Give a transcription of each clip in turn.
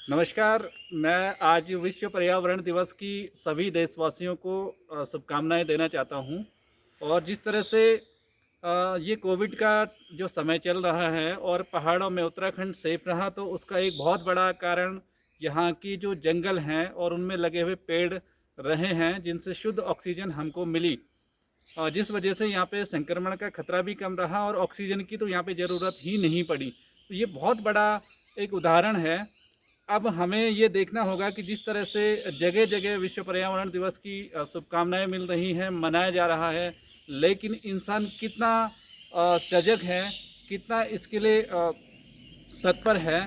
नमस्कार। मैं आज विश्व पर्यावरण दिवस की सभी देशवासियों को शुभकामनाएं देना चाहता हूं। और जिस तरह से ये कोविड का जो समय चल रहा है और पहाड़ों में उत्तराखंड सेफ रहा, तो उसका एक बहुत बड़ा कारण यहाँ की जो जंगल हैं और उनमें लगे हुए पेड़ रहे हैं, जिनसे शुद्ध ऑक्सीजन हमको मिली। और जिस वजह से यहाँ पे संक्रमण का खतरा भी कम रहा और ऑक्सीजन की तो यहाँ पे ज़रूरत ही नहीं पड़ी। तो ये बहुत बड़ा एक उदाहरण है। अब हमें ये देखना होगा कि जिस तरह से जगह जगह विश्व पर्यावरण दिवस की शुभकामनाएं मिल रही हैं, मनाया जा रहा है, लेकिन इंसान कितना सजग है, कितना इसके लिए तत्पर है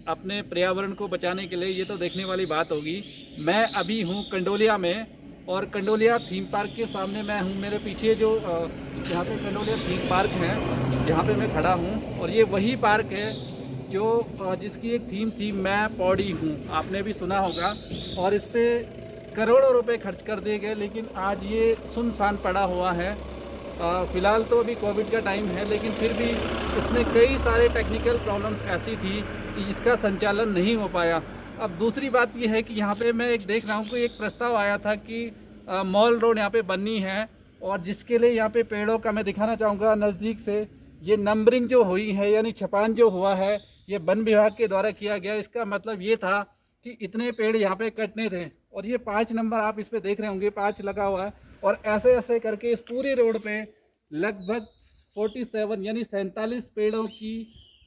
अपने पर्यावरण को बचाने के लिए, ये तो देखने वाली बात होगी। मैं अभी हूँ कंडोलिया में, और कंडोलिया थीम पार्क के सामने मैं हूँ। मेरे पीछे जो यहाँ पे कंडोलिया थीम पार्क है, जहाँ पे मैं खड़ा हूँ, और ये वही पार्क है जो जिसकी एक थीम थी मैं पौड़ी हूँ, आपने भी सुना होगा। और इस पर करोड़ों रुपए खर्च कर दिए गए, लेकिन आज ये सुनसान पड़ा हुआ है। फ़िलहाल तो अभी कोविड का टाइम है, लेकिन फिर भी इसमें कई सारे टेक्निकल प्रॉब्लम्स ऐसी थी कि इसका संचालन नहीं हो पाया। अब दूसरी बात ये है कि यहाँ पे मैं एक देख रहा हूँ कि एक प्रस्ताव आया था कि मॉल रोड यहाँ पे बननी है, और जिसके लिए यहाँ पे पेड़ों का मैं दिखाना चाहूँगा नज़दीक से। ये नंबरिंग जो हुई है, यानी छपान जो हुआ है, ये वन विभाग के द्वारा किया गया। इसका मतलब ये था कि इतने पेड़ यहाँ पे कटने थे, और ये 5 नंबर आप इस पे देख रहे होंगे, 5 लगा हुआ है। और ऐसे ऐसे करके इस पूरे रोड पे लगभग 47 यानी 47 पेड़ों की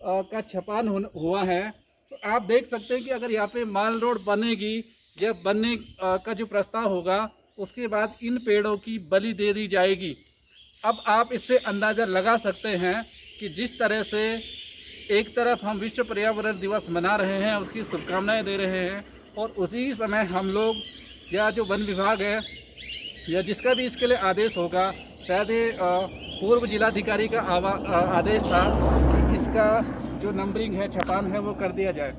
का छपान हुआ है। तो आप देख सकते हैं कि अगर यहाँ पे माल रोड बनेगी या बनने का जो प्रस्ताव होगा, उसके बाद इन पेड़ों की बलि दे दी जाएगी। अब आप इससे अंदाज़ा लगा सकते हैं कि जिस तरह से एक तरफ हम विश्व पर्यावरण दिवस मना रहे हैं, उसकी शुभकामनाएं दे रहे हैं, और उसी समय हम लोग या जो वन विभाग है या जिसका भी इसके लिए आदेश होगा, शायद ये पूर्व जिलाधिकारी का आदेश था कि इसका जो नंबरिंग है, छपान है, वो कर दिया जाए।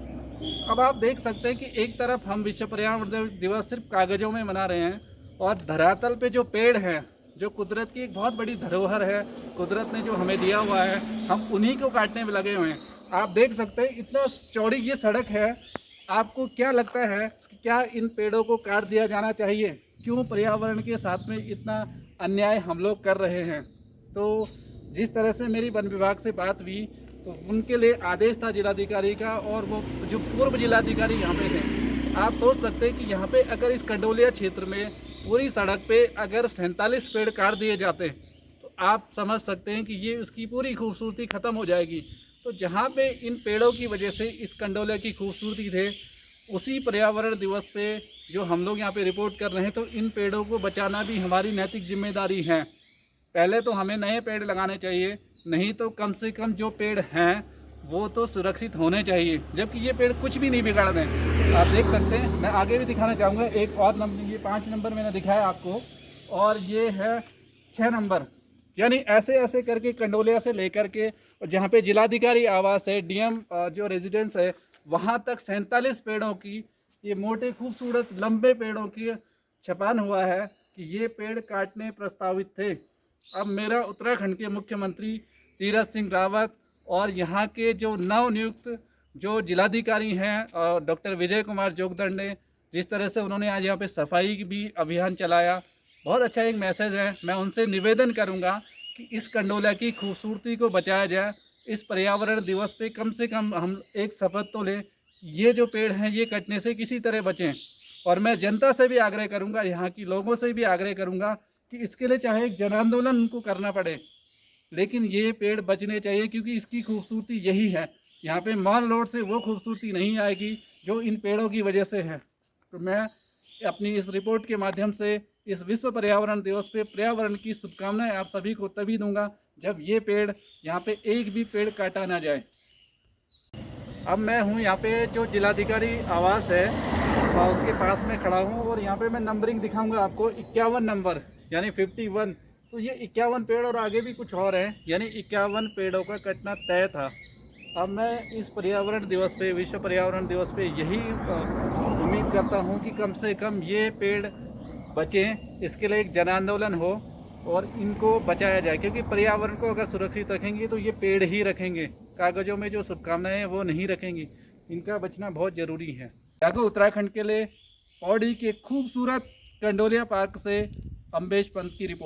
अब आप देख सकते हैं कि एक तरफ हम विश्व पर्यावरण दिवस सिर्फ कागज़ों में मना रहे हैं, और धरातल पे जो पेड़ हैं, जो कुदरत की एक बहुत बड़ी धरोहर है, कुदरत ने जो हमें दिया हुआ है, हम उन्हीं को काटने में लगे हुए हैं। आप देख सकते हैं इतना चौड़ी ये सड़क है। आपको क्या लगता है कि क्या इन पेड़ों को काट दिया जाना चाहिए? क्यों पर्यावरण के साथ में इतना अन्याय हम लोग कर रहे हैं? तो जिस तरह से मेरी वन विभाग से बात हुई, तो उनके लिए आदेश था जिलाधिकारी का, और वो जो पूर्व जिलाधिकारी यहाँ पे थे, आप सोच सकते हैं कि यहाँ पे अगर इस कंडोलिया क्षेत्र में पूरी सड़क पे अगर 47 पेड़ काट दिए जाते, तो आप समझ सकते हैं कि ये उसकी पूरी खूबसूरती ख़त्म हो जाएगी। तो जहाँ पे इन पेड़ों की वजह से इस कंडोलिया की खूबसूरती थे, उसी पर्यावरण दिवस पे जो हम लोग यहाँ पे रिपोर्ट कर रहे हैं, तो इन पेड़ों को बचाना भी हमारी नैतिक जिम्मेदारी है। पहले तो हमें नए पेड़ लगाने चाहिए, नहीं तो कम से कम जो पेड़ हैं वो तो सुरक्षित होने चाहिए, जबकि ये पेड़ कुछ भी नहीं बिगाड़ रहे। आप देख सकते हैं, मैं आगे भी दिखाना चाहूँगा। एक और नंबर, ये 5 नंबर मैंने दिखाया आपको, और ये है 6 नंबर। यानी ऐसे ऐसे करके कंडोलिया से लेकर के जहाँ पे जिलाधिकारी आवास है, डीएम जो रेजिडेंस है, वहाँ तक 47 पेड़ों की, ये मोटे खूबसूरत लंबे पेड़ों की छपान हुआ है कि ये पेड़ काटने प्रस्तावित थे। अब मेरा उत्तराखंड के मुख्यमंत्री तीरथ सिंह रावत और यहाँ के जो नवनियुक्त जो जिलाधिकारी हैं डॉक्टर विजय कुमार जोगदंडे, जिस तरह से उन्होंने आज यहाँ पे सफाई की भी अभियान चलाया, बहुत अच्छा एक मैसेज है। मैं उनसे निवेदन करूँगा कि इस कंडोला की खूबसूरती को बचाया जाए। इस पर्यावरण दिवस पे कम से कम हम एक शपथ तो लें, ये जो पेड़ हैं ये कटने से किसी तरह बचें। और मैं जनता से भी आग्रह करूँगा, यहाँ की लोगों से भी आग्रह करूँगा कि इसके लिए चाहे एक जन आंदोलन उनको करना पड़े, लेकिन ये पेड़ बचने चाहिए, क्योंकि इसकी खूबसूरती यही है। यहाँ पे मॉल रोड से वो खूबसूरती नहीं आएगी जो इन पेड़ों की वजह से है। तो मैं अपनी इस रिपोर्ट के माध्यम से इस विश्व पर्यावरण दिवस पे पर्यावरण की शुभकामनाएं आप सभी को तभी दूंगा जब ये पेड़, यहाँ पे एक भी पेड़ काटा ना जाए। अब मैं हूँ यहाँ पे जो जिलाधिकारी आवास है और उसके पास में खड़ा हूँ, और यहाँ पे मैं नंबरिंग दिखाऊंगा आपको, 51 नंबर यानी 51। तो ये 51 पेड़ और आगे भी कुछ और हैं, यानी 51 पेड़ों का कटना तय था। अब मैं इस पर्यावरण दिवस पे, विश्व पर्यावरण दिवस पे यही उम्मीद करता हूँ कि कम से कम ये पेड़ बचें, इसके लिए एक जन आंदोलन हो और इनको बचाया जाए, क्योंकि पर्यावरण को अगर सुरक्षित रखेंगे तो ये पेड़ ही रखेंगे, कागज़ों में जो शुभकामनाएं हैं वो नहीं रखेंगी। इनका बचना बहुत ज़रूरी है। जागो उत्तराखंड के लिए पौड़ी के खूबसूरत कंडोलिया पार्क से अम्बेश पंत की रिपोर्ट।